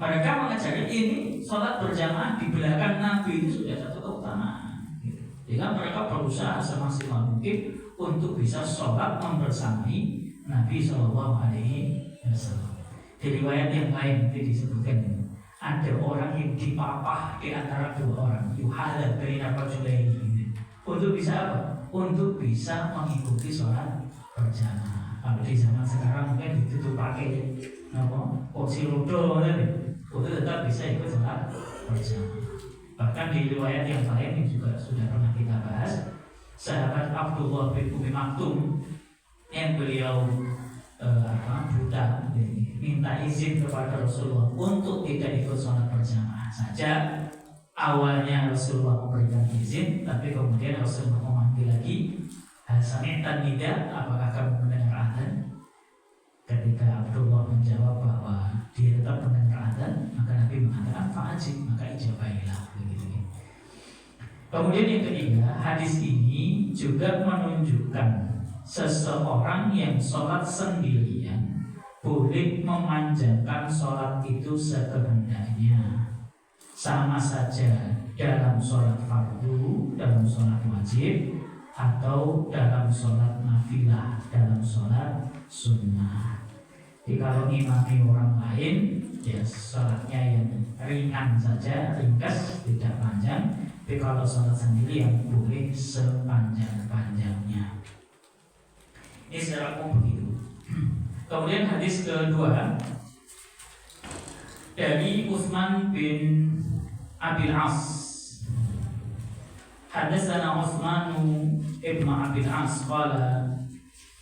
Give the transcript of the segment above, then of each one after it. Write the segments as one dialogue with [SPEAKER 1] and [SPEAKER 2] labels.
[SPEAKER 1] Mereka mengajari ini sholat berjamaah di belakang Nabi itu sudah satu keutamaan. Jika mereka berusaha semaksimal mungkin untuk bisa sholat membersamai Nabi Shallallahu Alaihi Wasallam. Di riwayat yang lain nanti disebutkan ada orang yang dipapah di antara dua orang, yuhalal baina rajulaini, untuk bisa apa? Untuk bisa mengikuti sholat berjamaah. Kalau di zaman sekarang mungkin ditutup pakai kursi roda, itu tetap bisa ikut sholat berjamaah. Bahkan di riwayat yang lain yang juga sudah pernah kita bahas, sahabat Abdullah bin Umi Maktum yang beliau buta minta izin kepada Rasulullah untuk tidak ikut sholat berjamaah saja. Awalnya Rasulullah memberikan izin, tapi kemudian Rasulullah memanggil lagi, sami'tan nida, apakah kamu mendengar adzan? Ketika Abdullah menjawab bahwa dia tetap mendengar adzan, maka Nabi mengatakan fa'ajib, maka ijabailah. Kemudian yang ketiga, hadis ini juga menunjukkan seseorang yang sholat sendirian boleh memanjangkan sholat itu sekehendaknya, sama saja dalam sholat fardu, dalam sholat wajib, atau dalam sholat nafilah, dalam sholat sunnah. Jadi kalau imami orang lain, ya sholatnya yang ringan saja, ringkas, tidak panjang. Tapi kalau sholat sendiri yang boleh sepanjang-panjangnya. Ini secara umum begitu. Kemudian hadis kedua dari Utsman bin Abil As. Hadatsana Utsman ibn Abil As qala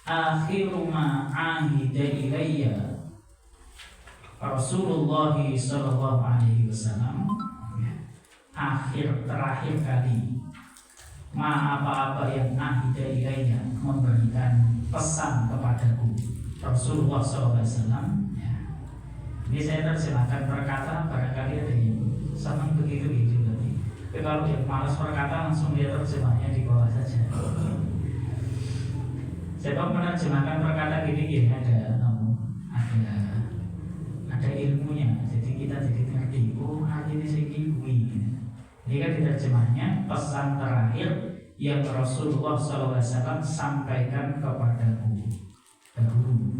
[SPEAKER 1] akhiru ma ahida ilayya Rasulullah sallallahu alaihi wasallam, terakhir kali apa-apa yang ahida ilayya, memberikan pesan kepadaku Rasulullah SAW. Ini saya terjemahkan perkata, barangkali ada yang senang begitu-gitu tadi. Tapi kalau yang malas perkata langsung dia terjemahnya di bawah saja. Saya menerjemahkan perkata gini ya, ada ilmunya, jadi kita jadi ngerti. Oh, artinya segini. Ini kan diterjemahnya pesan terakhir yang Rasulullah SAW sampaikan kepadaku dahulu.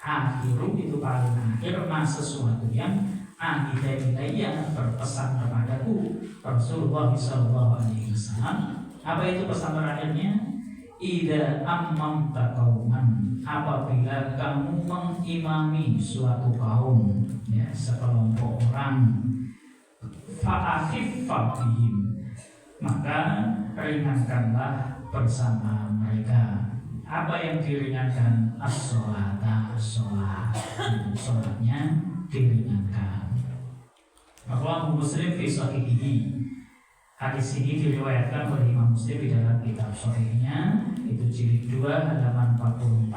[SPEAKER 1] Akhiru itu paling akhir, sesuatu yang ahidaiya berpesan kepadaku Rasulullah SAW. Apa itu pesan terakhirnya? Idza ammamta qauman, apabila kamu mengimami suatu kaum, ya, sekelompok orang, fa'akhiffa bihim, maka ringankanlah bersama mereka. Apa yang diringankan? As-sholata, sholat. Sholatnya diringankan. Rawahu Muslim fi sahihihi. Hadis ini diriwayatkan oleh Imam Muslim di dalam kitab Sahihnya, itu jilid 2 halaman 44,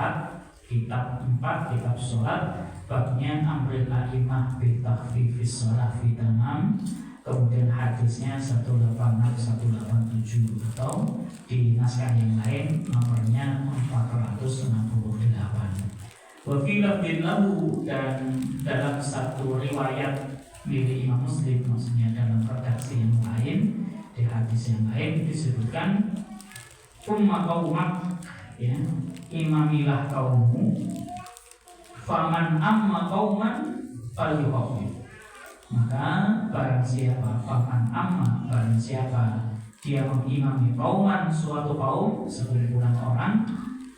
[SPEAKER 1] kitab 4, kitab sholat, babnya amril a'imah bi takhfifis sholat fi tamam. Kemudian hadisnya 186 187, atau di naskah yang lain nomornya 468. Wa fi lafdhin lahu, dan dalam satu riwayat milik Imam Muslim, maksudnya dalam redaksi yang lain, di hadis yang lain disebutkan umma qaumak, ya, imamilah kaummu, faman amma qauman falyuqatil, maka barang siapa, faman amma, barang siapa dia mengimami kauman, suatu kaum, sekumpulan orang,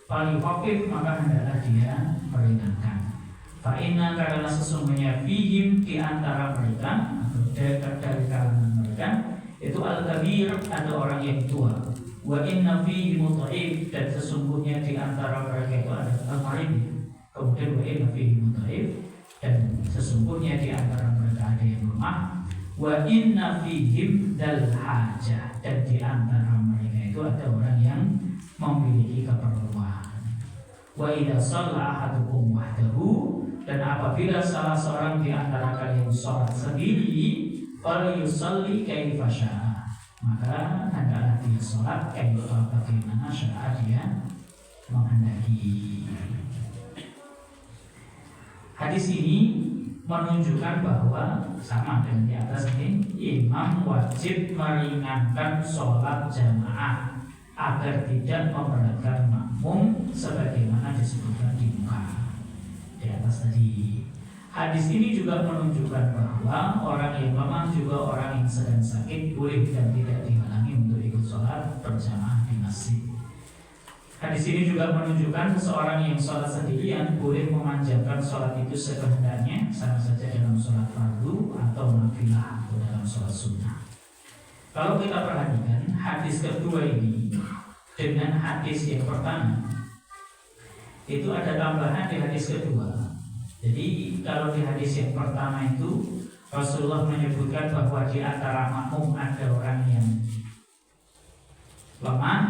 [SPEAKER 1] falyuqatil, maka hendaklah dia meringankan. Fa inna, karena sesungguhnya fihim, di antara mereka atau dari kalangan mereka itu al-kabir, ada orang yang tua. Wa inna fihi muta'if, dan sesungguhnya di antara mereka itu ada al-marid. Kemudian wa inna fihi muta'if, dan sesungguhnya di antara mereka ada yang lemah. Wa inna fihim dal hajah, dan di antara mereka itu ada orang yang memiliki keperluan. Wa idza shalla ahadukum wahdahu, dan apabila salah seorang di antara kalian sholat sendiri, falyusalli kaifa syaa, maka hendaklah dia sholat kaifa, bagaimana syaa dia menghendaki. Hadis ini menunjukkan bahwa sama dengan di atas ini, imam wajib meringankan sholat jamaah agar tidak memberatkan makmum sebagaimana disebutkan di muka di atas tadi. Hadis ini juga menunjukkan bahwa orang yang lemah juga orang yang sedang sakit boleh dan tidak dihalangi untuk ikut sholat berjamaah di masjid. Hadis ini juga menunjukkan seseorang yang sholat sendirian boleh memanjangkan sholat itu sekehendaknya, sama saja dalam sholat fardu atau nafilah atau dalam sholat sunnah. Kalau kita perhatikan hadis kedua ini dengan hadis yang pertama, itu ada tambahan di hadis kedua. Jadi kalau di hadis yang pertama itu Rasulullah menyebutkan bahwa di antara makmum ada orang yang lemah,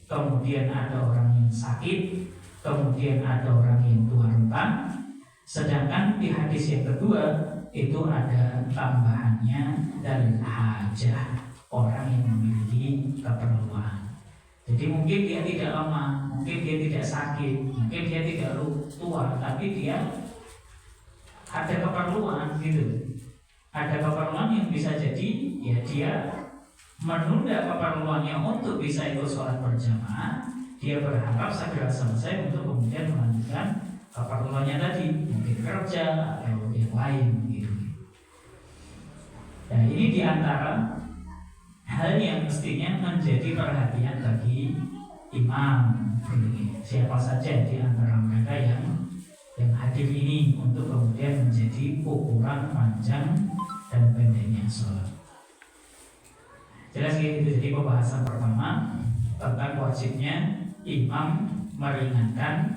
[SPEAKER 1] kemudian ada orang yang sakit, kemudian ada orang yang tua renta. Sedangkan di hadis yang kedua itu ada tambahannya dari hajah, orang yang memiliki keperluan. Jadi mungkin dia tidak lemah, mungkin dia tidak sakit, mungkin dia tidak tua, tapi dia ada keperluan gitu. Ada keperluan yang bisa jadi ya dia menunda keperluannya untuk bisa ikut sholat berjamaah. Dia berharap segera selesai untuk kemudian melanjutkan keperluannya tadi, mungkin kerja atau yang lain gitu. Nah ini diantara hal yang mestinya menjadi perhatian bagi imam. Siapa saja di antara mereka yang hadir ini untuk kemudian menjadi ukuran panjang dan pendeknya sholat. Jelas gitu. Jadi pembahasan pertama tentang wajibnya imam meringankan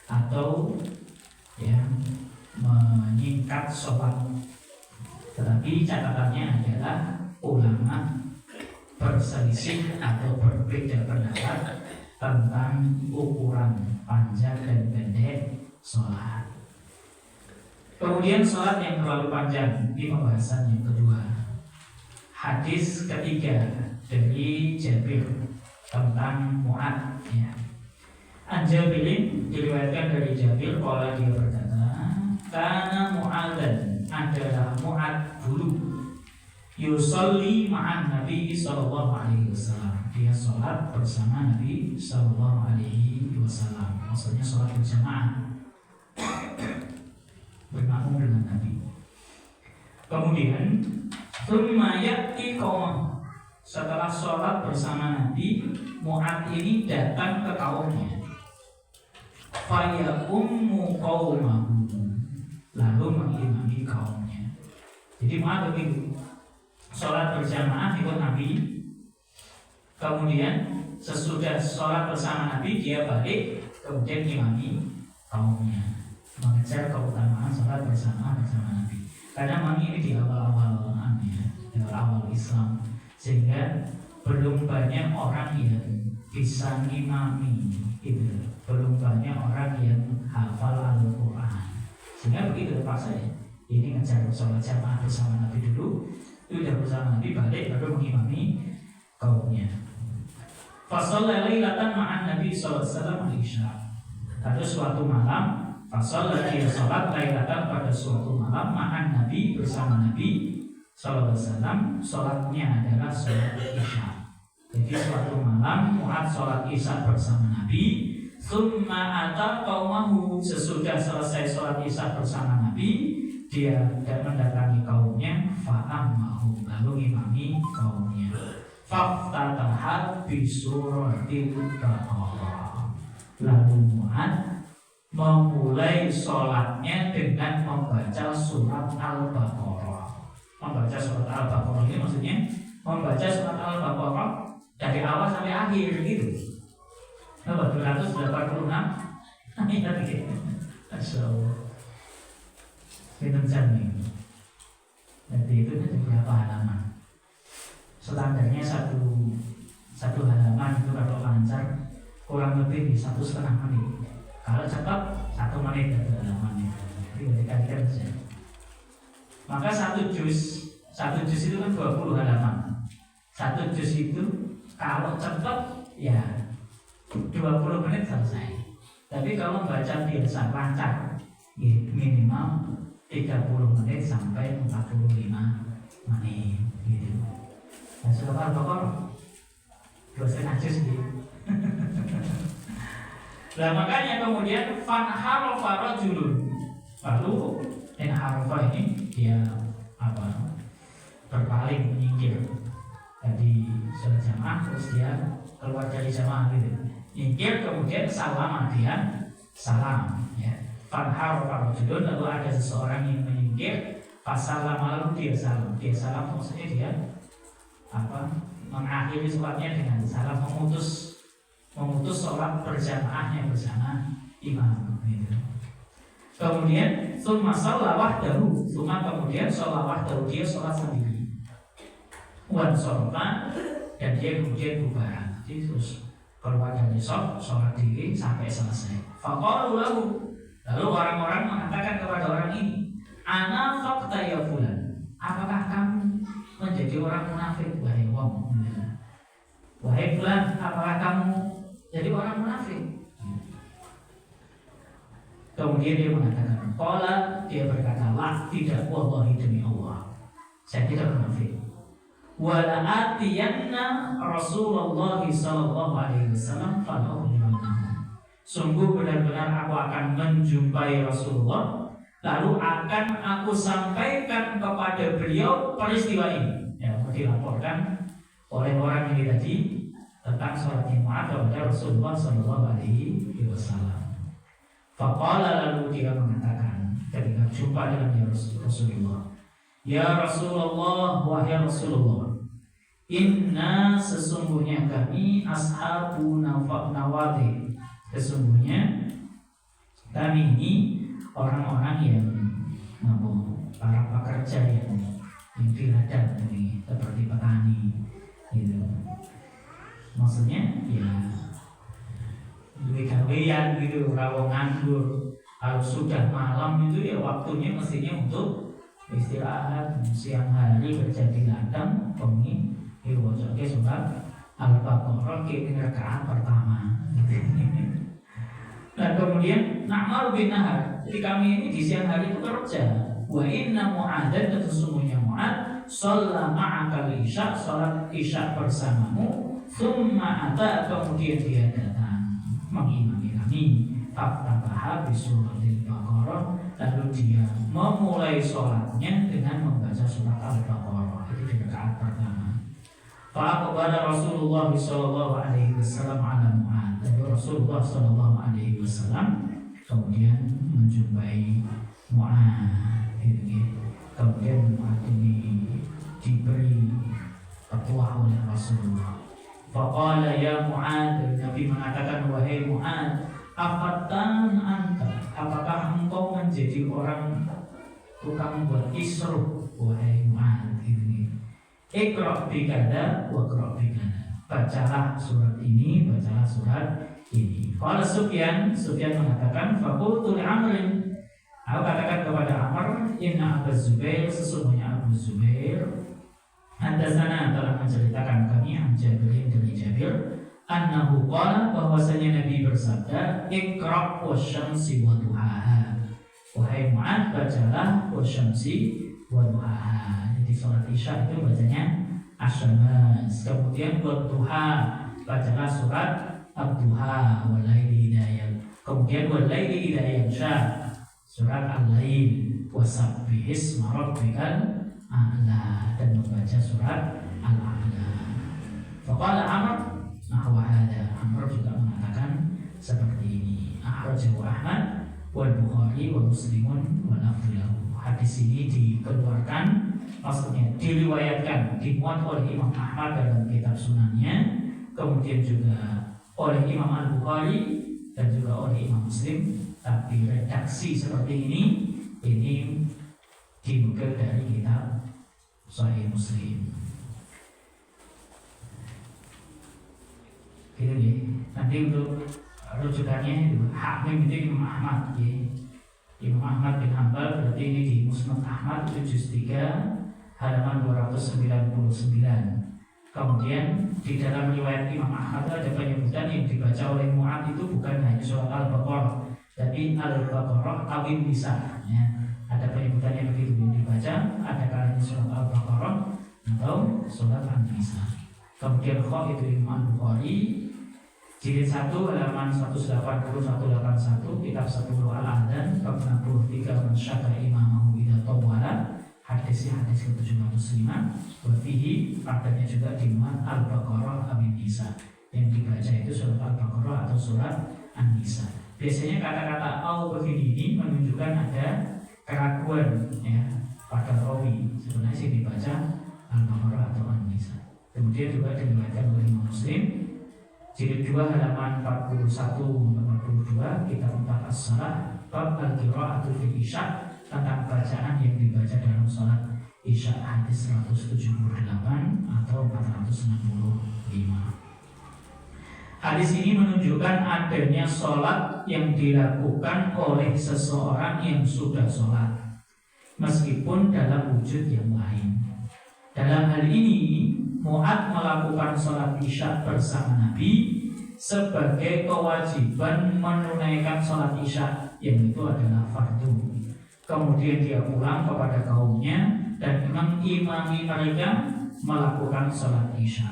[SPEAKER 1] atau ya menyingkat sholat. Tetapi catatannya adalah ulama berselisih atau berbeda pendapat tentang ukuran panjang dan pendek sholat. Kemudian sholat yang terlalu panjang di pembahasan yang kedua. Hadis ketiga dari Jabir tentang Mu'ad ya. An Jabirin diriwayatkan dari Jabir kalau dia berkata, karena Mu'adzan adalah Mu'ad dulu yusolli ma'an Nabi sallallahu alaihi wasallam. Dia sholat bersama Nabi sallallahu alaihi wasallam. Maksudnya sholat berjamaah, bermakmum dengan Nabi. Kemudian thumma ya'ti qaum. Setelah sholat bersama Nabi, Mu'ad ini datang ke kaumnya. Fa ya'ummu qaumahu, lalu mengimami kaumnya. Jadi Mu'ad begitu, sholat berjamaah ikut Nabi. Kemudian sesudah sholat bersama Nabi dia balik, kemudian imami kaumnya, mengejar keutamaan sholat bersama Nabi. Karena memang ini di awal-awal di awal Islam, sehingga belum banyak orang yang bisa ngimami itu, belum banyak orang yang hafal Al-Quran. Sehingga begitu terpaksa ya, ini ngejar sholat jamaah bersama Nabi dulu, sudah bersama Nabi balik baru mengimami kaumnya. Fasalla lailatan ma'an Nabi sallallahu alaihi wasallam al-isya. Pada suatu malam, fasalla dia salat lailatan pada suatu malam ma'an Nabi bersama Nabi sallallahu alaihi wasallam. Salatnya adalah salat isya. Jadi suatu malam Mu'ad salat isya bersama Nabi. Tsumma ata qaumahu, sesudah selesai salat isya bersama Nabi, dia mendatangi kaumnya, fa'ammahu, lalu imami kaumnya. Faftataha bisuratil Baqarah. Lalu Mu'ad memulai sholatnya dengan membaca surat Al-Baqarah. Membaca surat Al-Baqarah ini maksudnya membaca surat Al-Baqarah dari awal sampai akhir gitu. 286 ayat gitu. Masya Allah. Minum jamin. Jadi itu ada berapa halaman? Standarnya satu halaman itu kalau lancar kurang lebih di 1,5 menit. Kalau cepat 1 menit satu halaman itu. Jadi dikalikan saja. Maka satu juz itu kan 20 halaman. Satu juz itu kalau cepat ya 20 menit selesai. Tapi kalau baca biasa lancar, ya minimal 30 menit sampai 45 menit gitu. Nah, sudah Al-Baqarah 2,5 juz gitu. Nah, makanya kemudian fanharafa rajulun, lalu inharafa ini dia berpaling, menyingkir dari sholat jamaah, terus dia keluar dari jamaah gitu, nyingkir, kemudian salam, dia salam ya. Fanharafa rajulun, lalu ada seseorang yang menyingkir, fasalam, lalu dia salam. Dia salam maksudnya dia mengakhiri sholatnya dengan salam, memutus sholat berjamaahnya bersama imam gitu. Kemudian summa shalla wahdahu, kemudian sholat wahdahu, dia sholat sendiri. Wan shalla, dan dia kemudian bubar, jadi terus keluar dari sholat diri sampai selesai. Faqalu lahu, lalu orang-orang mengatakan kepada orang ini, ana faqta ya fulan, apakah kamu menjadi orang munafik wahai wong? Wahai fulan, apakah kamu jadi orang munafik? Kemudian dia mengatakan, qala, dia berkata, la, tidak, wallahi demi Allah, saya tidak munafik. Wala atiyanna Rasulullah sallallahu alaihi wasallam falahu, sungguh benar-benar aku akan menjumpai Rasulullah, lalu akan aku sampaikan kepada beliau peristiwa ini. Ya, dilaporkan oleh orang ini tadi tentang sholat Jumat kepada Rasulullah sallallahu alaihi wasallam. Faqala, lalu dia mengatakan ketika jumpa dengan Rasulullah, ya Rasulullah, wahai Rasulullah, inna, sesungguhnya kami, ashabu nawadi, sesungguhnya kami ini orang-orang yang para pekerja yang di ladang ini, seperti petani gitu. Maksudnya ya gawean gitu, rawong nganggur. Kalau sudah malam itu ya waktunya mestinya untuk istirahat. Siang hari kerja di ladang, bengi diwajake surat Al-Baqarah kini rakaat pertama. Nah, kemudian na'mal bin nahar, jadi kami ini di siang hari itu kerja. Wa inna Mu'adzan, dan sesungguhnya Mu'adz shalla ma'akal isya, salat isya bersamamu, thumma ata, kemudian dia datang mengimami kami, faftataha bisuratil Baqarah, lalu dia memulai sholatnya dengan membaca surat Al-Baqarah, itu di rakaat pertama. Faqala Rasulullah sallallahu alaihi wasallam ala Mu'adz, lalu Rasulullah sallallahu alaihi wasallam kemudian menjumpai Mu'adz gitu. Kemudian Mu'adz ini diberi petuah oleh Rasulullah. Faqala ya Mu'adz, Nabi mengatakan, wahai Mu'adz, afatan anta, apakah engkau menjadi orang tukang buat isruh, wahai Mu'adz ini? Iqra' bikada wa iqra' bikada, bacalah surat ini, bacalah surat ini. Qala Sufyan mengatakan, faqultu li Amrin, aku katakan kepada Amr, inna Abu Zubair, sesungguhnya Abu Zubair, haddatsana, telah menceritakan kami, an Jabir, dari Jabir, annahu qala, bahwasanya Nabi bersabda, iqra' wasyamsi wa duhaha, wahai Mu'adz, bacalah wasyamsi wa duhaha. Jadi sholat isya itu bacanya asyams, kemudian wa duha, bacalah surat ad-duha, wal laili idza yaghsha, kemudian wal laili idza yaghsha, surat al-lail, wasabbihisma rabbikal a'la, dan membaca surat al-a'la. Faqala Amr nahwa hadza, Amr juga mengatakan seperti ini. Akhrajahu Ahmad wal Bukhari wa Muslimun wa lafzuhu. Hadis ini dikeluarkan, maksudnya diriwayatkan, dimuat oleh Imam Ahmad dalam kitab sunannya, kemudian juga oleh Imam Al-Bukhari dan juga oleh Imam Muslim. Tapi redaksi seperti ini dinukil dari kitab Sahih Muslim. Gitu ya. Nanti untuk rujukannya Hakim itu Imam Ahmad ya. Imam Ahmad bin Hanbal, berarti ini di Musnad Ahmad itu juz 3 halaman 299. Kemudian di dalam riwayat Imam Ahmad ada penyebutan yang dibaca oleh Mu'adz itu bukan hanya surat Al-Baqarah, tapi Al-Baqarah awin nisa ya. Ada penyebutannya begitu yang dibaca, ada kalanya surat Al-Baqarah atau surat An-Nisa. Kemudian kho itu Imam Bukhari jilid 1 halaman 180-181, kitab 10 Al-Adhan bab 63 man syaka imamahu idza tawwala, hadisnya hadis ke-705. Wa fihi padanya juga dimuat Al-Baqarah An-Nisa. Yang dibaca itu surat Al-Baqarah atau surat An-Nisa. Biasanya kata-kata au begini ini menunjukkan ada keraguan ya pada rawi. Sebenarnya sih dibaca Al-Baqarah atau An-Nisa. Kemudian juga diriwayatkan oleh Imam Muslim jilid 2 halaman 41-42, kitab 4 As-Salah bab al-qira'atu fil isya, tentang bacaan yang dibaca dalam salat isya, hadis 178 atau 465. Hadis ini menunjukkan adanya sholat yang dilakukan oleh seseorang yang sudah sholat meskipun dalam wujud yang lain. Dalam hal ini Mu'ad melakukan sholat isya bersama Nabi sebagai kewajiban menunaikan sholat isya, yang itu adalah fardu. Kemudian dia pulang kepada kaumnya dan mengimami mereka melakukan sholat isya.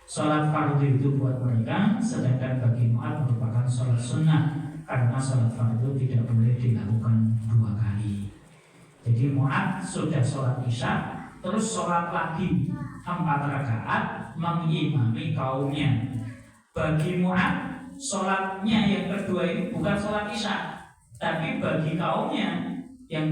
[SPEAKER 1] Sholat fardu itu buat mereka, sedangkan bagi Mu'ad merupakan sholat sunnah, karena sholat fardu tidak boleh dilakukan 2 kali. Jadi Mu'ad sudah sholat isya, terus sholat lagi 4 rakaat mengimami kaumnya. Bagi Mu'ad sholatnya yang kedua ini bukan sholat isya, tapi bagi kaumnya yang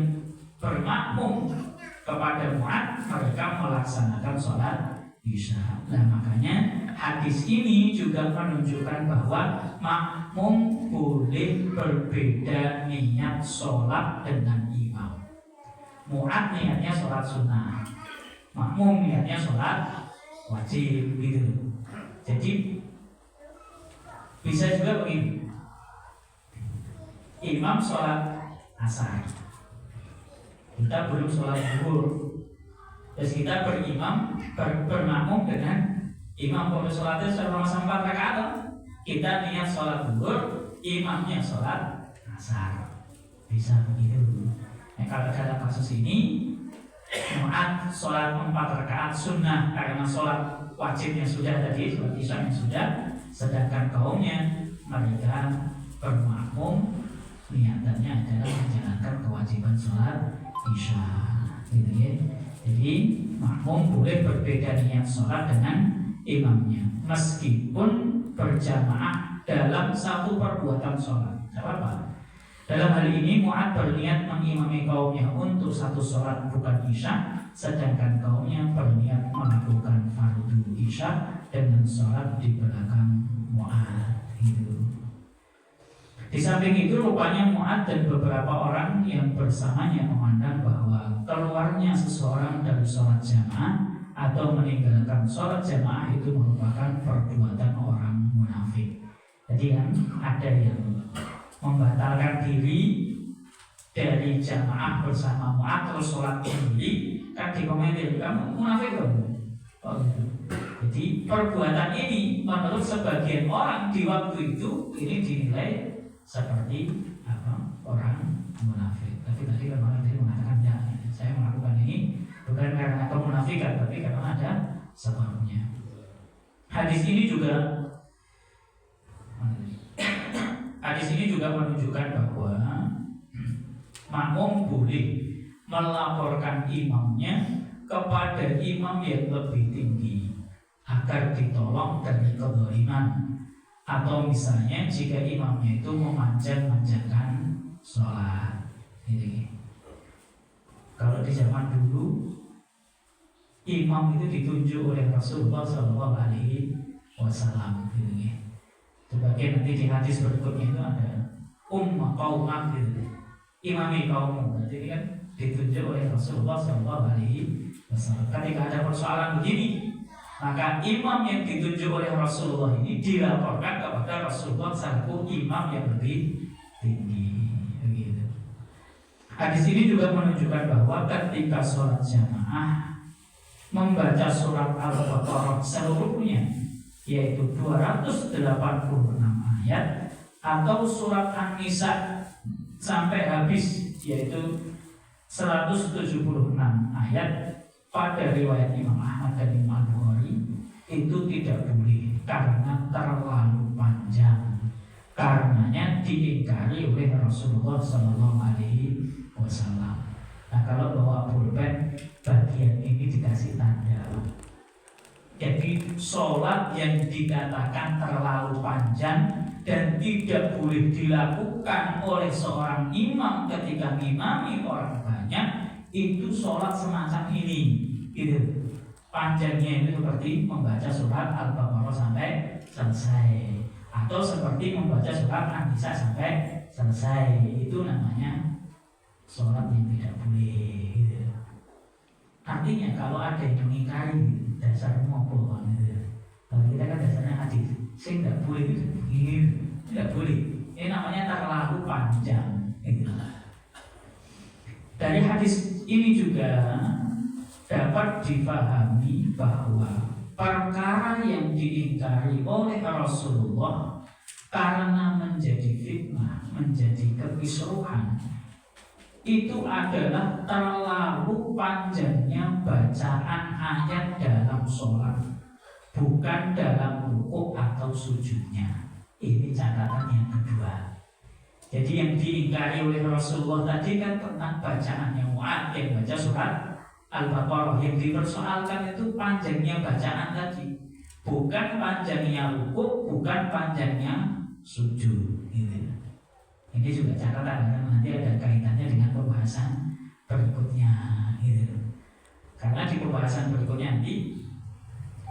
[SPEAKER 1] bermakmum kepada Mu'ad, mereka melaksanakan sholat isya. Nah makanya hadis ini juga menunjukkan bahwa makmum boleh berbeda niat sholat dengan imam. Mu'ad niatnya sholat sunnah, makmum niatnya sholat wajib gitu. Jadi bisa juga begini, imam sholat asar, kita belum sholat zuhur, terus kita bermakmum dengan imam. Kalau sholatnya sama-sama 4 rakaat, kita niat sholat zuhur, imamnya sholat asar, bisa begitu. Nah, kalau dalam kasus ini Mu'ad sholat 4 rakaat sunnah karena sholat wajibnya sudah tadi, sholat isya sudah, sedangkan kaumnya mereka bermakmum niatannya adalah menjalankan kewajiban sholat isya, gitu ya. Jadi makmum boleh berbeda niat sholat dengan imamnya meskipun berjamaah dalam satu perbuatan sholat, tidak apa-apa. Dalam hal ini Mu'ad berniat mengimami kaumnya untuk satu sholat bukan isya, sedangkan kaumnya berniat melakukan fardu isya dengan sholat di belakang Mu'ad. Gitu. Di samping itu rupanya Mu'ad dan beberapa orang yang bersamanya memandang bahwa keluarnya seseorang dari sholat jamaah atau meninggalkan sholat jamaah itu merupakan perbuatan orang munafik. Jadi kan ada yang membatalkan diri dari jamaah bersama Mu'ad terus sholat sendiri, kan dikomentir kamu munafik dong. Oh, gitu. Jadi perbuatan ini menurut sebagian orang di waktu itu ini dinilai seperti orang munafik. Tapi tadi kemarin dia mengatakan ya, saya melakukan ini bukan karena kemunafikan, tapi karena ada sebabnya. Hadis ini juga menunjukkan bahwa makmum boleh melaporkan imamnya kepada imam yang lebih tinggi agar ditolong dari kezaliman, atau misalnya jika imamnya itu memanjang-manjangkan sholat. Jadi kalau di zaman dulu imam itu ditunjuk oleh Rasulullah SAW. Sebagian nanti di hadis berikutnya itu ada qaumah gitu, imami kaummu. Jadi kan ditunjuk oleh Rasulullah SAW. Ketika ada persoalan begini, maka imam yang ditunjuk oleh Rasulullah ini dilaporkan kepada Rasulullah selaku imam yang lebih tinggi. Begitu. Hadis ini juga menunjukkan bahwa ketika sholat jamaah membaca surat Al-Baqarah seluruhnya, yaitu 286 ayat, atau surat An-Nisa sampai habis, yaitu 176 ayat pada riwayat Imam Ahmad dan Imam Bukhari itu tidak boleh karena terlalu panjang. Karenanya diingkari oleh Rasulullah Sallallahu Alaihi Wasallam. Nah, kalau bawa pulpen, bagian ini dikasih tanda. Jadi sholat yang dikatakan terlalu panjang dan tidak boleh dilakukan oleh seorang imam ketika ngimami orang banyak, itu sholat semacam ini, gitu. Panjangnya itu seperti membaca surat Al-Baqarah sampai selesai, atau seperti membaca surat An-Nisa sampai selesai. Itu namanya sholat yang tidak boleh, gitu. Artinya kalau ada yang mengingkari dasar mopo, gitu. Kalau kita kan dasarnya hadis, saya tidak boleh begini, tidak boleh. Ini namanya terlalu panjang, gitu. Dari hadis ini juga dapat difahami bahwa perkara yang diingkari oleh Rasulullah karena menjadi fitnah, menjadi kekisruhan, itu adalah terlalu panjangnya bacaan ayat dalam sholat, bukan dalam rukuk atau sujudnya. Ini catatan yang kedua. Jadi yang diingkari oleh Rasulullah tadi kan tentang bacaannya Mu'adz yang baca surat Al-Baqarah. Yang dipersoalkan itu panjangnya bacaan tadi, bukan panjangnya rukuk, bukan panjangnya sujud, gitu. Ini juga catatan karena nanti ada kaitannya dengan pembahasan berikutnya, gitu. Karena di pembahasan berikutnya nanti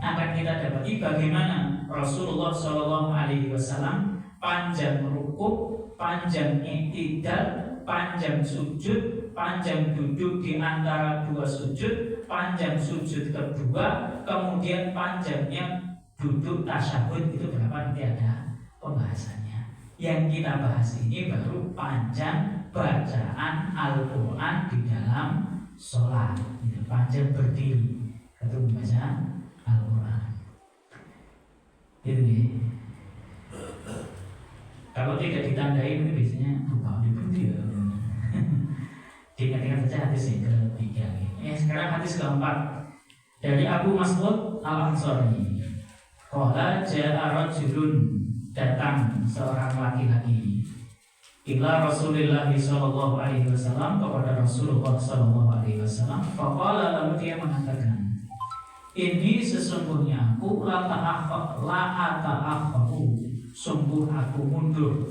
[SPEAKER 1] akan kita dapati bagaimana Rasulullah SAW panjang rukuk, panjang i'tidal, panjang sujud, panjang duduk di antara dua sujud, panjang sujud kedua, kemudian panjangnya duduk tasyahud. Itu berapa nanti ada pembahasannya. Yang kita bahas ini baru panjang bacaan Al-Quran di dalam sholat, panjang berdiri atau membaca Al-Quran. Itu kalau tidak ditandai itu biasanya lupa berdiri. Diingat-ingat saja hadis yang ketiga. Sekarang hadis keempat dari Abu Mas'ud Al-Ansari. Qala ja'a rajulun, datang seorang laki-laki ila Rasulullah sallallahu alaihi wasallam, kepada Rasulullah sallallahu alaihi wasallam. Faqala, lalu dia mengatakan, ini sesungguhnya aku la ta'akharu, sungguh aku mundur.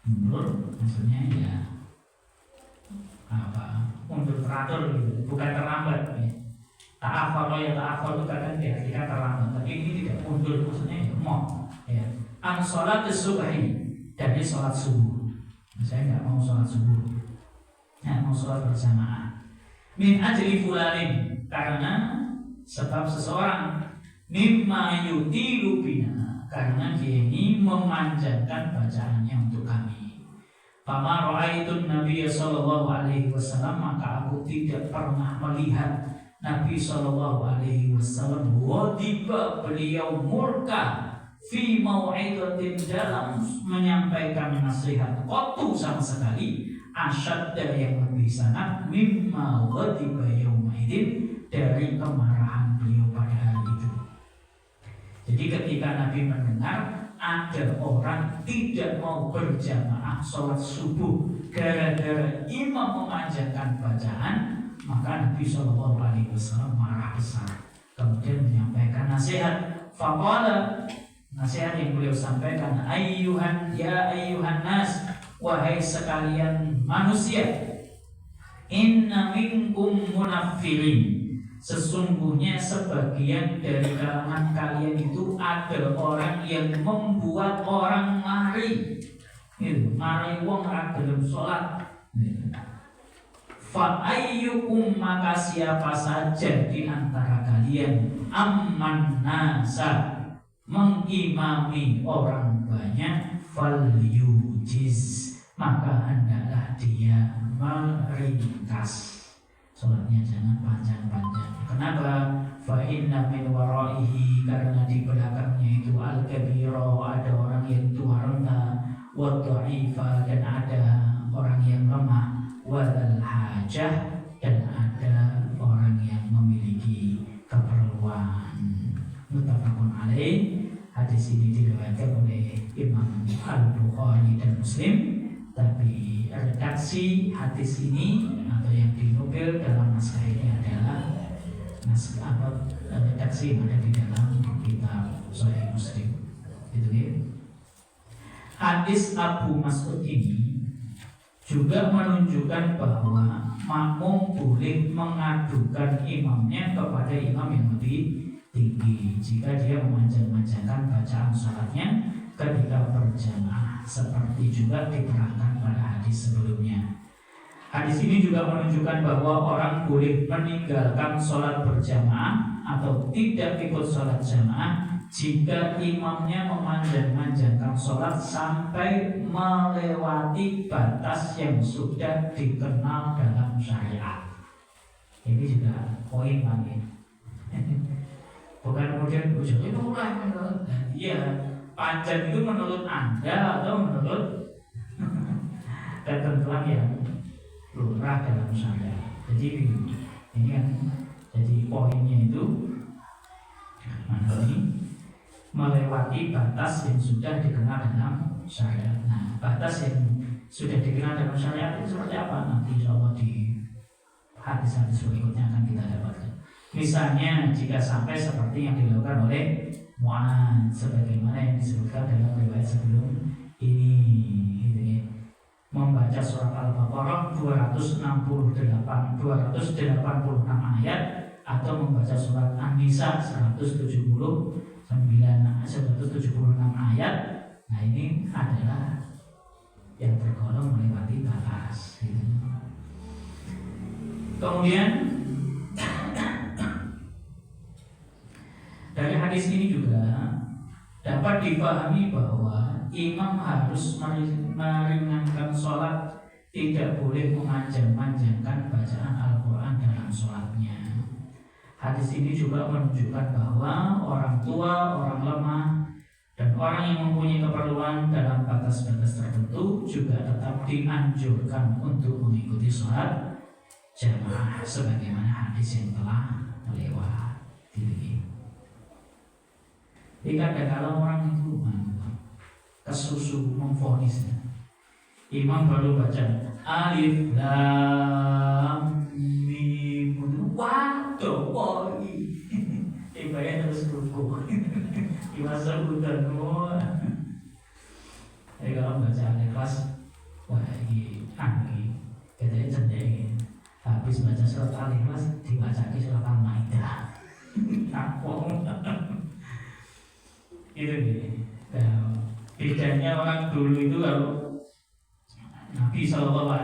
[SPEAKER 1] Mundur maksudnya ya apa? Mundur teratur gitu, bukan terlambat ya. Ta'akhir itu kadang diartikan terlambat, tapi ini tidak mundur, maksudnya ya mau ya. An sholat subuhi, dari sholat subuh. Saya nggak mau sholat subuh, saya mau sholat berjamaah. Min ajli fulanin, karena sebab seseorang. Mimma yutilu bina, karena dia ini memanjangkan bacaannya untuk kami. Fama ra'aitun Nabi sallallahu alaihi wasallam, maka aku tidak pernah melihat Nabi sallallahu alaihi wasallam wadiba, beliau murka, fi mau'idatin, dalam menyampaikan nasihat, qatu sama sekali, asyadda yang lebih sangat, mimma wadiba yaumaidin, dari kemarahan beliau pada hari itu. Jadi ketika Nabi mendengar ada orang tidak mau berjamaah sholat subuh gara-gara imam memanjangkan bacaan, maka Nabi SAW marah besar, kemudian menyampaikan nasihat. Faqala, nasihat yang beliau sampaikan, ayyuhan nas, wahai sekalian manusia, inna minkum munaffilin, sesungguhnya sebagian dari kalangan kalian itu ada orang yang membuat orang mari, mari wong ra gelem salat. Fa ayyukum, maka siapa saja di antara kalian, amman nasa, mengimami orang banyak, fal yujiz, maka hendaklah dia meringkas sholatnya, jangan panjang-panjang. Kenapa? Fa inna min waraihi, karena di belakangnya itu al-kabira, ada orang yang tua renta, wa dha'ifa, dan ada orang yang lemah, wal hajah, dan ada orang yang memiliki keperluan. Muttafaqun alaih. Hadis ini diriwayatkan oleh Imam Al-Bukhari dan Muslim, tapi redaksi hadis ini atau yang dinukil dalam naskah ini adalah redaksi yang ada di dalam kitab Sahih Muslim. Gitu ya. Hadis Abu Mas'ud ini juga menunjukkan bahwa makmum boleh mengadukan imamnya kepada imam yang lebih tinggi jika dia memanjang-manjangkan bacaan sholatnya ketika berjamaah, seperti juga diterangkan pada hadis sebelumnya. Hadis ini juga menunjukkan bahwa orang boleh meninggalkan sholat berjamaah atau tidak ikut sholat jamaah jika imamnya memanjang-manjangkan sholat sampai melewati batas yang sudah dikenal dalam syariat. Ini juga poin lagi. Bukan kemudian ujungnya itu mulai menurut, iya, panjang itu menurut Anda atau menurut ketentuan yang lumrah dalam syariat. Jadi ini kan, jadi poinnya itu mana ini? Melewati batas yang sudah dikenal dalam syariat. Nah, batas yang sudah dikenal dalam syariat itu seperti apa? Nanti insyaallah di hadis-hadis berikutnya akan kita dapatkan. Misalnya jika sampai seperti yang dilakukan oleh Mu'adz, sebagaimana yang disebutkan dalam riwayat sebelum ini, gitu ya. Membaca surat Al-Baqarah 286 ayat atau membaca surat An-Nisa 176 ayat. Nah, ini adalah yang tergolong melewati batas, gitu. Kemudian dari hadis ini juga dapat dipahami bahwa imam harus meringankan sholat, tidak boleh memanjang-manjangkan bacaan Al-Quran dalam sholatnya. Hadis ini juga menunjukkan bahwa orang tua, orang lemah, dan orang yang mempunyai keperluan dalam batas-batas tertentu juga tetap dianjurkan untuk mengikuti sholat jamaah sebagaimana hadis yang telah lewat. Jadi kadang-kadang orang itu kesusu memfonisnya. Imam baru baca alif lam mim, waduh poi, ibaratnya terus ruku, dimasa udah jadi kalau baca Al-Ikhlas, wah ini angin, katanya cendeng. Habis baca surat Al-Ikhlas dibaca ke surat Al-Maidah, takut. Itu nih. Bedanya orang dulu itu kalau Nabi SAW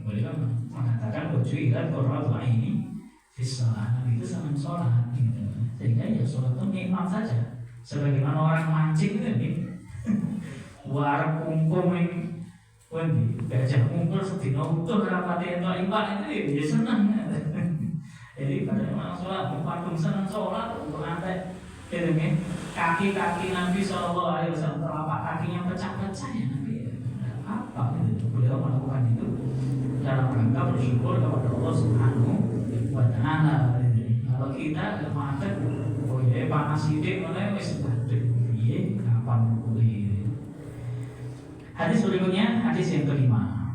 [SPEAKER 1] boleh kan mengatakan wajulat qurratu aini fi shalah. Nabi itu sangat sholat, gitu. Sehingga ya sholat itu nikmat saja. Sebagaimana orang mancing itu nih, warung kungkung ini, gajah kungkung sedino utuh rapati itu ibadah itu ya senang. Jadi pada orang sholat, mumpung senang sholat untuk nanti. Gitu kan, kaki-kaki Nabi SAW telapak kakinya pecah-pecah ya Nabi. Apa gitu? Beliau melakukan itu dalam rangka bersyukur kepada Allah Subhanahu wa Ta'ala. Kalau kita mati, oh ya panas sidik mulai wis badhe. Piye kapan kuwi? Hadis berikutnya, hadis yang kelima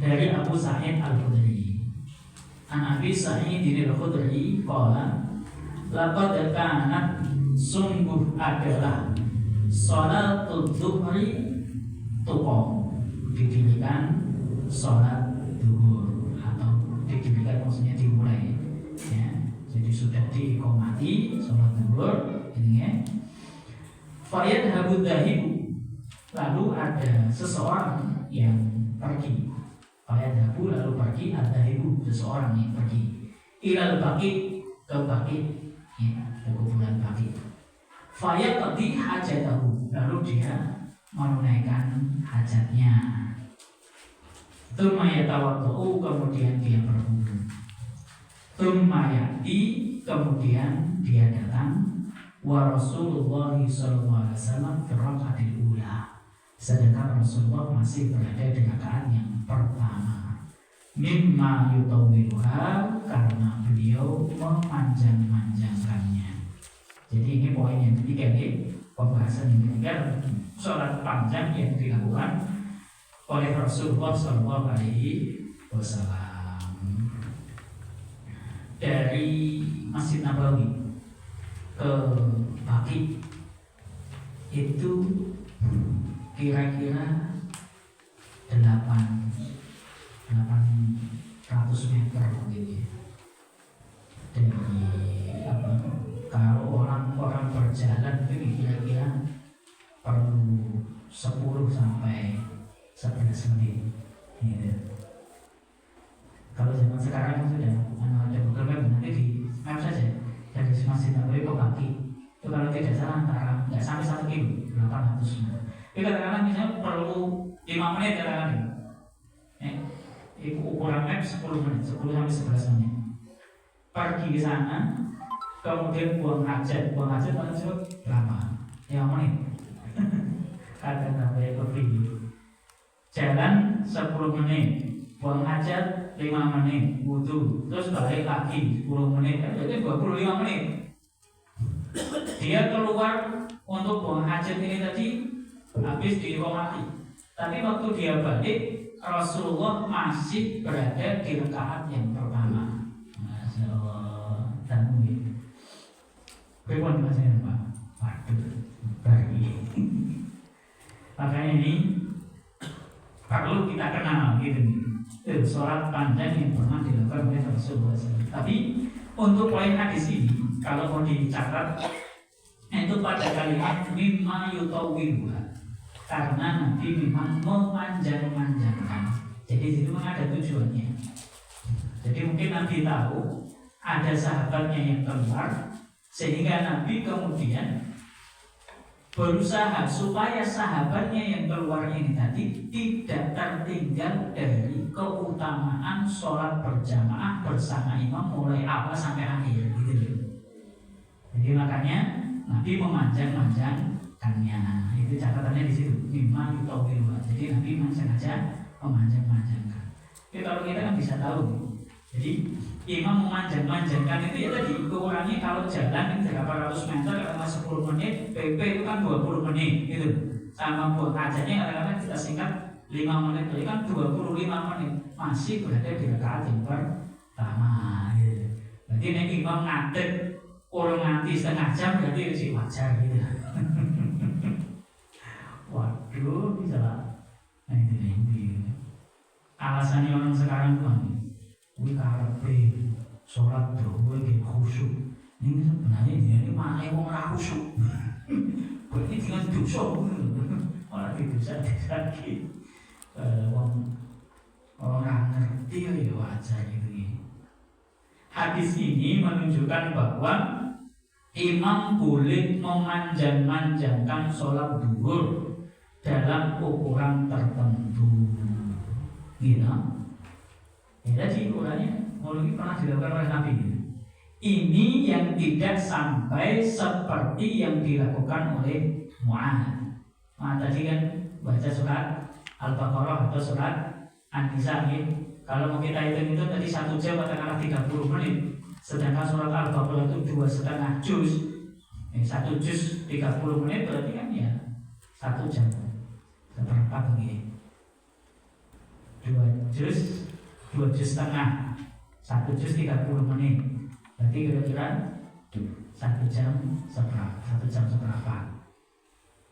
[SPEAKER 1] dari Abu Sa'id Al-Khudri. An Abi Sa'id Al-Khudri qala laqad kanat, sungguh adalah sholatul zuhri tuqom, didirikan sholat zuhur atau didirikan maksudnya dimulai ya. Jadi sudah diiqomati sholat zuhur ini ya. Fayad habud dahibu, lalu ada seseorang yang pergi. Fayad habu lalu pergi, ad-dahibu seseorang yang pergi. Ilal baqi, ke baqi ya, ke kuburan baqi. Fayad tadi hajatahu, lalu dia menunaikan hajatnya. Tsumma yatawaddu, kemudian dia berwudu. Tsumma ya'ti, kemudian dia datang. Wa Rasulullah sallallahu alaihi wasallam fi raka'atil ula, sedangkan Rasulullah masih berada di rakaat yang pertama. mimma yutawiluha, karena beliau memanjang-manjangkannya. Jadi ini poin yang ketiga nih, pembahasan yang ketiga, sholat panjang yang dilakukan oleh Rasulullah Shallallahu Alaihi Wasallam. Dari Masjid Nabawi ke Baqi itu kira-kira 800 meter gitu ya. Dari kalau orang berjalan itu kira-kira perlu 10 sampai 11 menit gitu. Kalau zaman sekarang kan sudah ada Google Map, nanti di map saja dari Masjid Nabawi ke Baqi itu kalau tidak salah antara nggak sampai 1 kilo, 800 meter. Tapi kadang-kadang misalnya perlu 5 menit kadang-kadang. Itu ukuran map 10 menit, 10 sampai 11 menit. Pergi ke sana, kemudian buang hajat paling cepat berapa? 5 menit. Kadang sampai ke video. Jalan 10 menit, buang hajat 5 menit, wudu, terus balik lagi 10 menit, jadi 25 menit. Dia keluar untuk buang hajat ini tadi habis di mati. Tapi waktu dia balik, Rasulullah masih berada di rakaat yang pertama. Masya Allah, dan mungkin bagaimana masanya Pak? Waduh, bagi. Makanya ini perlu kita kenal gitu nih. Sholat panjang yang pernah dilakukan oleh Rasulullah SAW. Tapi untuk poin hadis ini, kalau mau dicatat, itu pada kalimat mimma yutawiluha, karena Nabi memang memanjang-manjangkan. Jadi itu memang ada tujuannya. Jadi mungkin Nabi tahu ada sahabatnya yang keluar, sehingga Nabi kemudian berusaha supaya sahabatnya yang keluar ini tadi tidak tertinggal dari keutamaan sholat berjamaah bersama imam mulai awal sampai akhir gitu. Jadi makanya Nabi memanjang-manjangkannya. Itu catatannya di situ. Mimma yutawiluha. Jadi Nabi memang sengaja memanjang-manjangkan. Jadi kalau kita kan bisa tahu. Jadi imam memanjang-manjangkan itu ya tadi ukurannya kalau jalan itu 800 meter karena 10 menit, PP itu kan 20 menit gitu. Sama buat hajatnya kadang-kadang kita singkat 5 menit, jadi kan 25 menit masih berada di rakaat yang pertama gitu. Berarti ini imam ngadeg orang nganti setengah jam berarti sih wajar gitu. Waduh, bisa lah. Nah ini alasannya orang sekarang tuh wih karepe sholat doa gitu khusyuk. Ini sebenarnya dia ini mana yang mau khusyuk? Berarti dengan dosa, malah dosa lagi. Orang ngerti ya wajar gitu. Hadis ini menunjukkan bahwa imam boleh memanjang-manjangkan sholat duhur dalam ukuran tertentu, gitu. Jadi ukurannya mungkin pernah dilakukan oleh Nabi. Ini yang tidak sampai seperti yang dilakukan oleh Mu'adz. Tadi kan baca surat Al-Baqarah atau surat An-Nisa. Kalau mau kita hitung itu tadi 1 jam katakanlah 30 menit. Sedangkan surat Al-Baqarah itu 2,5 juz. 1 juz 30 menit berarti kan ya 1 jam seperempat begini. 2 juz 2 juz setengah, 1 juz 30 menit. Berarti kira-kira 1 jam seberapa.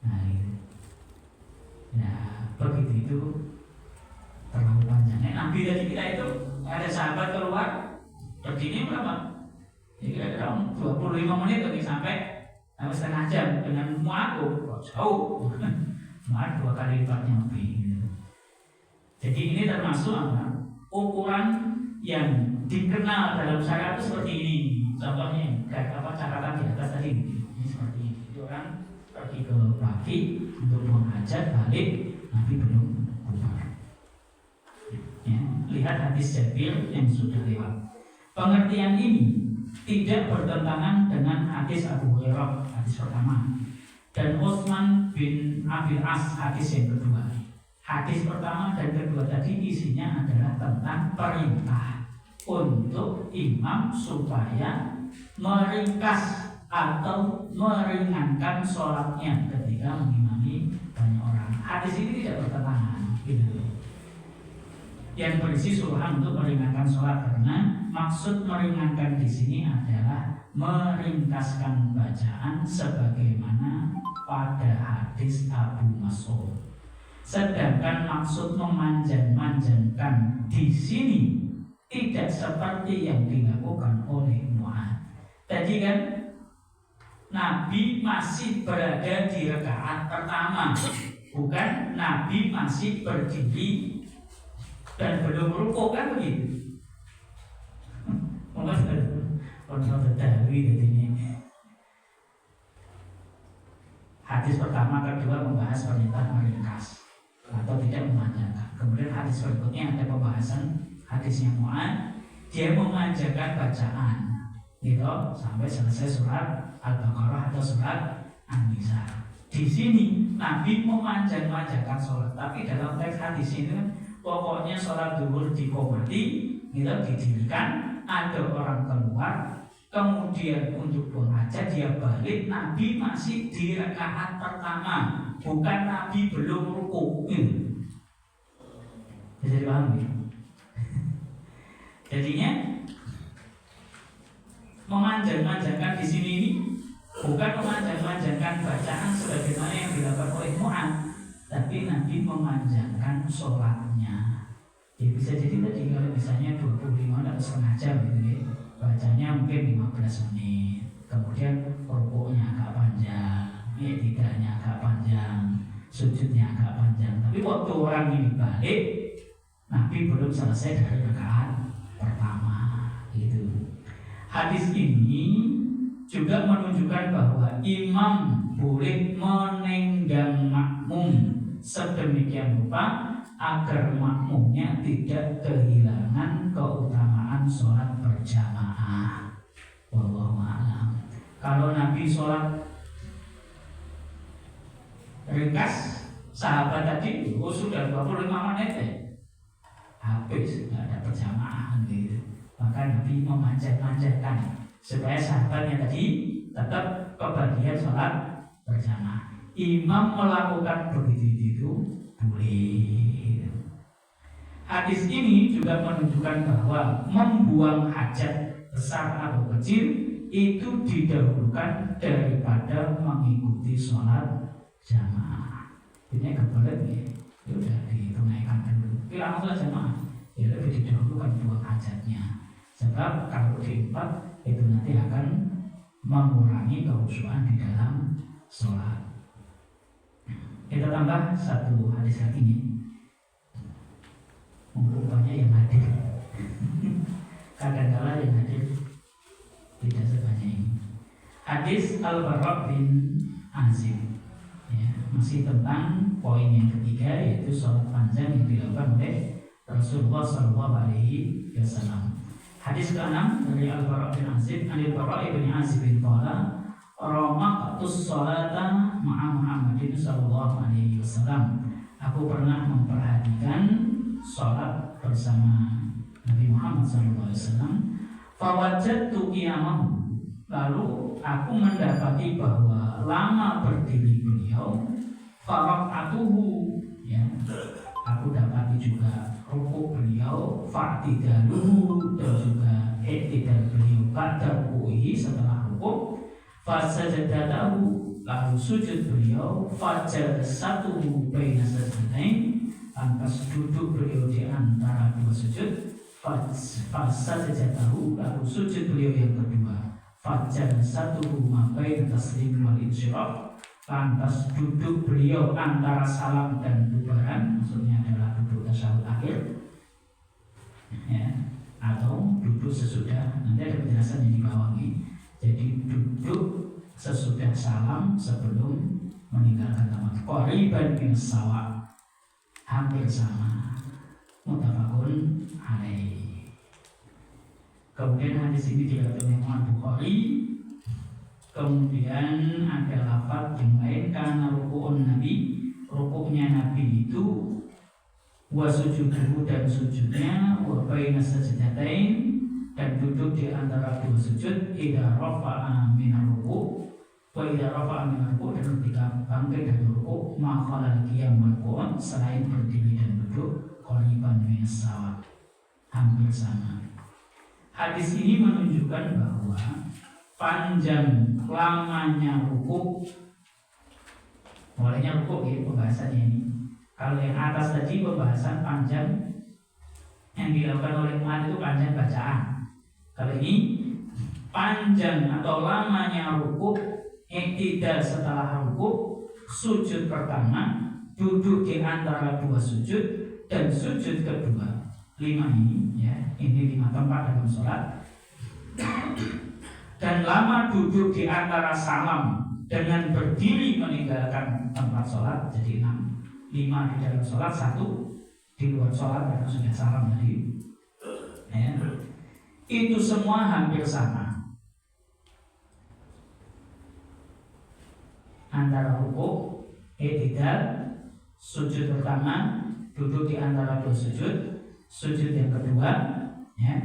[SPEAKER 1] Nah itu. Nah begitu itu terlalu panjang. Nabi tadi kita itu ada sahabat keluar begini berapa? Ya kira-kira 25 menit lagi sampai setengah jam. Dengan Mu'adz jauh. Mu'adz 2 kali lipatnya lebih. Jadi ini termasuk apa? Ukuran yang dikenal dalam syariat itu seperti ini. Contohnya catatan di atas tadi ini seperti ini. Itu orang pergi ke Baqi untuk menghajat balik, Nabi belum keluar. Ya, lihat hadis Jabir yang sudah lewat. Pengertian ini tidak bertentangan dengan hadis Abu Hurairah hadis pertama dan Utsman bin Abil As hadis yang kedua. Hadis pertama dan kedua tadi isinya adalah tentang perintah untuk imam supaya meringkas atau meringankan sholatnya ketika mengimami banyak orang. Hadis ini tidak bertentangan, gitu. Yang berisi suruhan untuk meringankan sholat, karena maksud meringankan di sini adalah meringkaskan bacaan sebagaimana pada hadis Abu Mas'ud. Sedangkan maksud memanjang-manjangkan di sini tidak seperti yang dilakukan oleh Mu'adz. Tadi kan Nabi masih berada di rakaat pertama, bukan Nabi masih berdiri dan belum rukuk, kan begitu? Hadis pertama kedua membahas perintah meringkas atau tidak memanjangkan. Kemudian hadis berikutnya ada pembahasan hadisnya Mu'adz, dia memanjangkan bacaan gitu sampai selesai surat Al-Baqarah atau surat An-Nisa. Di sini Nabi memanjang-manjangkan sholat, tapi dalam teks hadis ini pokoknya sholat zuhur dikomati, gitu, didirikan, ada orang keluar, kemudian untuk buang hajat dia balik, Nabi masih di rakaat pertama, bukan Nabi belum rukuk. Bisa dipahami? Jadinya memanjang-manjangkan di sini ini bukan memanjang-manjangkan bacaan sebagaimana yang dilakukan oleh Mu'adz, tapi Nabi memanjangkan sholatnya. Ya bisa jadi tadi kalau misalnya 25 atau setengah jam gitu ya, bacanya mungkin 15 menit, kemudian rukuknya agak panjang, tidaknya agak panjang, sujudnya agak panjang. Tapi waktu orang ini balik, Nabi belum selesai dari rakaat pertama, gitu. Hadis ini juga menunjukkan bahwa imam boleh menenggang makmum sedemikian rupa agar makmumnya tidak kehilangan keutamaan sholat berjamaah. Wallahu a'lam. Kalau Nabi sholat ringkas, sahabat tadi sudah 25 menit habis, nggak ada berjamaah gitu. Maka Nabi memanjang-manjangkan supaya sahabatnya tadi tetap kebagian sholat berjamaah. Imam melakukan begitu boleh. Hadis ini juga menunjukkan bahwa membuang hajat besar atau kecil itu didahulukan daripada mengikuti sholat jamaah. Ini kebelet ya, sudah ditunaikan dulu. Kira sholat jamaah, ya lebih didahulukan buang hajatnya. Sebab kalau diempat itu nanti akan mengurangi kehusuan di dalam sholat. Kita tambah satu hadis lagi nih. Rupanya yang hadir kadang-kala yang hadir tidak sebanyak ini. Hadis Al-Bara' bin Azib ya, masih tentang poin yang ketiga, yaitu sholat panjang yang dilakukan oleh Rasulullah SAW. Hadis ke-6 dari Al-Bara' bin Azib, Al-Bara' bin Azib bin qala ramaqtus sholata ma'a Muhammadin sallallahu alaihi wasallam. Aku pernah memperhatikan sholat bersama Nabi Muhammad sallallahu alaihi wasallam. Fawajadtu qiyamahu. Lalu aku mendapati bahwa lama berdiri beliau. Faraqatuhu, ya. Aku dapati juga rukuk beliau, fa'tidaluhu, dan juga i'tidal beliau pada ruku'i setelah rukuk. Fasajadahu, lalu sujud beliau, fajalsatuhu baina sajdatain, lantas duduk beliau di antara dua sujud. Fasajadahu, lalu sujud beliau yang kedua, fajalsatuhu ma baina taslim wal insyirah, lantas duduk beliau antara salam dan bubaran, maksudnya adalah duduk tasyahud akhir ya, atau duduk sesudah, nanti ada penjelasan yang di bawah ini. Jadi duduk sesudah salam sebelum meninggalkan tempat. Qariban min sawa, hampir sama. Muttafaqun alaih. Kemudian hadis ini diriwayatkan oleh Imam Bukhari. Kemudian ada lafaz yang lain, karena ruku'un Nabi, rukuknya Nabi itu wa sujuduhu dan sujudnya, wa baina sajdatain dan duduk di antara dua sujud, idza rafa'a min ruku' wa idza rafa'a min ruku' dan ketika bangkit dari ruku', maka qiyam wal selain berdiri dan duduk, qariban min sawa, hampir sama. Hadis ini menunjukkan bahwa panjang lamanya ruku', mulainya ruku' ya pembahasannya ini. Kalau yang atas tadi pembahasan panjang yang dilakukan oleh umat itu panjang bacaan. Kalau ini panjang atau lamanya rukuk, i'tidal setelah rukuk, sujud pertama, duduk di antara dua sujud, dan sujud kedua. 5 ini ya, ini 5 tempat dalam sholat. Dan lama duduk di antara salam dengan berdiri meninggalkan tempat sholat, jadi 5 di dalam sholat, 1 di luar sholat karena sudah salam tadi ya. Itu semua hampir sama antara rukuk, i'tidal, sujud pertama, duduk di antara dua sujud, sujud yang kedua ya.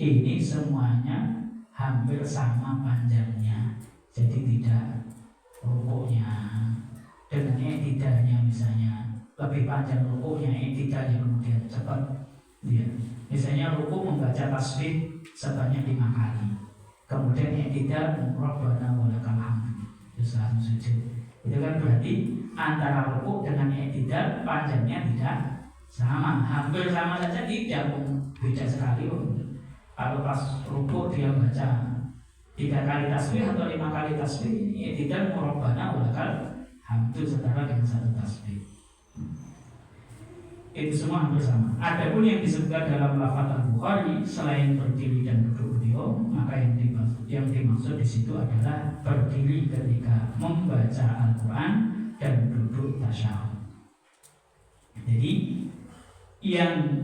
[SPEAKER 1] Ini semuanya hampir sama panjangnya, jadi tidak rukuknya dengan i'tidalnya misalnya lebih panjang rukuknya, i'tidalnya kemudian cepat ya. Misalnya rukuk membaca tasbih sebanyak 5 kali, kemudian i'tidal Rabbana walakal hamd saat sujud. Itu kan berarti antara rukuk dengan i'tidal panjangnya tidak sama, hampir sama saja, tidak beda sekali. Kalau pas rukuk dia baca 3 kali tasbih atau 5 kali tasbih, i'tidal Rabbana walakal hamd setara dengan 1 tasbih. Itu semua hampir sama. Adapun yang disebutkan dalam lafaz Al-Bukhari selain berdiri dan duduk beliau, maka yang dimaksud di situ adalah berdiri ketika membaca Al-Quran dan duduk tasyahud. Jadi yang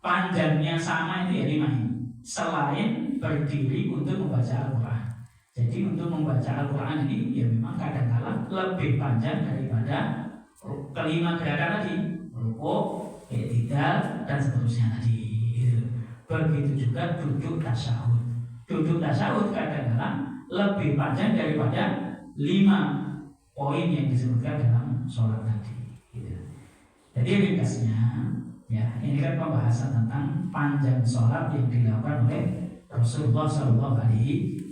[SPEAKER 1] panjangnya sama itu ya 5 ini, selain berdiri untuk membaca Al-Quran. Jadi untuk membaca Al-Quran ini ya memang kadang-kala lebih panjang daripada kelima gerakan tadi, rukuk, i'tidal dan seterusnya tadi gitu. Begitu juga duduk tasyahud. Duduk tasyahud kadang-kadang lebih panjang daripada 5 poin yang disebutkan dalam sholat tadi gitu. Jadi ringkasnya ya, ini kan pembahasan tentang panjang sholat yang dilakukan oleh Rasulullah SAW.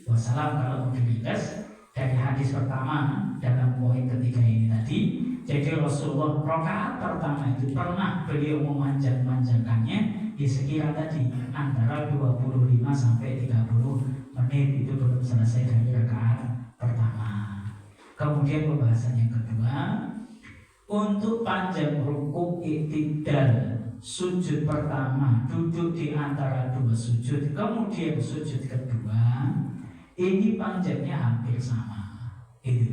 [SPEAKER 1] Kalau mau diringkas dari hadis pertama dalam poin ketiga ini tadi, jadi Rasulullah rakaat pertama itu pernah beliau memanjang-manjangkannya di sekira tadi antara 25 sampai 30 menit, itu belum selesai dari rakaat pertama. Kemudian pembahasan yang kedua, untuk panjang rukuk, i'tidal, sujud pertama, duduk di antara dua sujud, kemudian sujud kedua, ini panjangnya hampir sama. Itu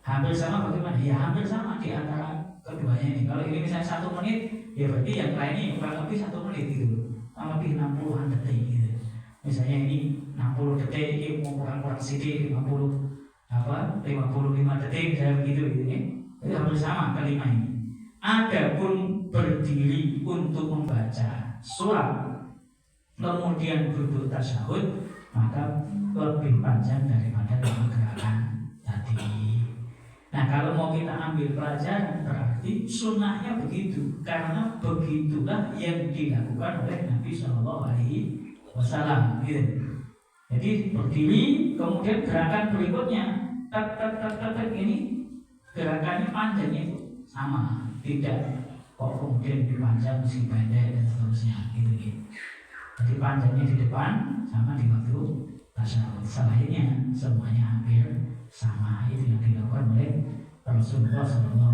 [SPEAKER 1] hampir sama bagaimana? Ya hampir sama di antara keduanya ini. Kalau ini misalnya 1 menit, ya berarti yang lainnya kurang lebih 1 menit gitu, kurang lebih 60-an detik gitu. Misalnya ini 60 detik, ini mau kurang sedikit 55 detik dan begitu gitu ya. Itu hampir sama kelima ini. Adapun berdiri untuk membaca surat kemudian duduk tasyahud, maka lebih panjang daripada 5 gerakan tadi. Nah, kalau mau kita ambil pelajaran, berarti sunnahnya begitu, karena begitulah yang dilakukan oleh Nabi SAW. Gitu. Jadi berdiri, kemudian gerakan berikutnya, tak ini gerakannya panjangnya itu sama, tidak kok kemudian dipanjang meski pendek dan seterusnya. Gitu. Jadi panjangnya di depan sama di waktu tasyahud. Selainnya semuanya hampir sama. Itu yang dilakukan oleh Rasulullah SAW.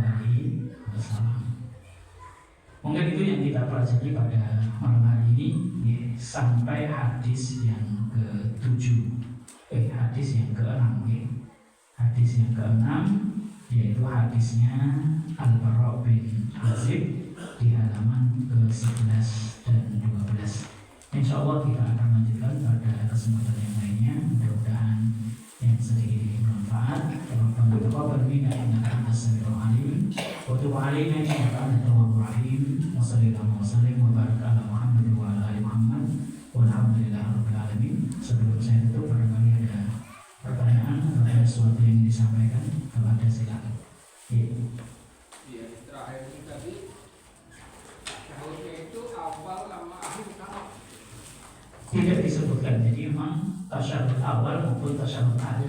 [SPEAKER 1] Mungkin itu yang kita pelajari pada malam hari ini ya, sampai hadis yang ke-7, hadis yang ke-6 ya. Hadis yang ke-6 yaitu hadisnya Al-Bara' bin Azib di halaman ke-11 dan 12. Insya Allah kita akan lanjutkan pada kesempatan yang lainnya. Mudah-mudahan yang sedikit ini bermanfaat. Rabbana taqabbal minna innaka antas samiul alim wa tub alaina innaka antat tawwabur Bismillahirrahmanirrahim. Wassallallahu wasallam wa baraka ala Muhammad wa ala ali Muhammad. Walhamdulillahirabbil alamin. Sebelum saya tutup, barangkali ada pertanyaan atau ada sesuatu yang disampaikan, kalau ada silakan.
[SPEAKER 2] Iya, terakhir itu tadi syahudnya itu awal sama akhir sama.
[SPEAKER 1] Tidak disebutkan, jadi memang tasyahud awal maupun tasyahud akhir